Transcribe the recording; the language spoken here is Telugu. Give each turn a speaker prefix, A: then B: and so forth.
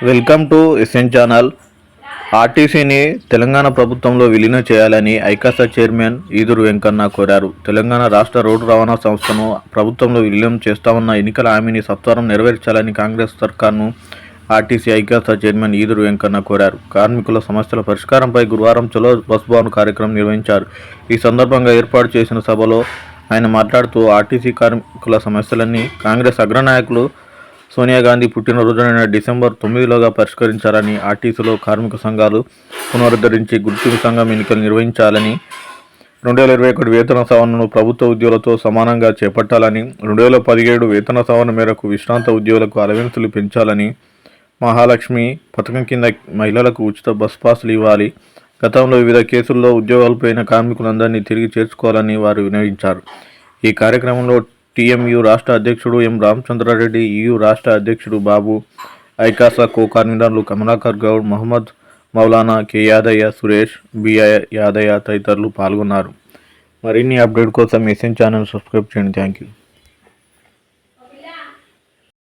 A: Welcome to SN channel. ఆర్టీసీని తెలంగాణ ప్రభుత్వంలో విలీనం చేయాలని ఐకాసా చైర్మన్ ఈదురు వెంకన్న కోరారు. తెలంగాణ రాష్ట్ర రోడ్డు రవాణా సంస్థను ప్రభుత్వంలో విలీనం చేస్తామన్న ఎన్నికల హామీని సత్వరం నెరవేర్చాలని కాంగ్రెస్ సర్కార్ను ఆర్టీసీ ఐకాసా చైర్మన్ ఈదురు వెంకన్న కోరారు. కార్మికుల సమస్యల పరిష్కారంపై గురువారం చలో బస్ భవన్ కార్యక్రమం నిర్వహించారు. ఈ సందర్భంగా ఏర్పాటు చేసిన సభలో ఆయన మాట్లాడుతూ ఆర్టీసీ కార్మికుల సమస్యలన్నీ కాంగ్రెస్ అగ్రనాయకులు సోనియా గాంధీ పుట్టినరోజున డిసెంబర్ 9లోగా పరిష్కరించాలని, ఆర్టీసీలో కార్మిక సంఘాలు పునరుద్ధరించి గుర్తింపు సంఘం ఎన్నికలు నిర్వహించాలని, 2021 వేతన సవరణను ప్రభుత్వ ఉద్యోగులతో సమానంగా చేపట్టాలని, 2017 వేతన సవరణ మేరకు విశ్రాంత ఉద్యోగులకు అలవెన్సులు పెంచాలని, మహాలక్ష్మి పథకం కింద మహిళలకు ఉచిత బస్ పాసులు ఇవ్వాలి, గతంలో వివిధ కేసుల్లో ఉద్యోగాలపైన కార్మికులందరినీ తిరిగి చేర్చుకోవాలని వారు విన్నవించారు. ఈ కార్యక్రమంలో టీఎంయు రాష్ట్ర అధ్యక్షుడు ఎం రామచంద్రారెడ్డి, ఈయు రాష్ట్ర అధ్యక్షుడు బాబు, ఐకాసా కో కన్వీనర్లు కమలాకర్ గౌడ్, మహమ్మద్ మౌలానా, కె యాదయ్య, సురేష్, బి యాదయ్య తదితరులు పాల్గొన్నారు. మరిన్ని అప్డేట్ కోసం ఎస్ఎన్ ఛానల్ సబ్స్క్రైబ్ చేయండి. Thank you.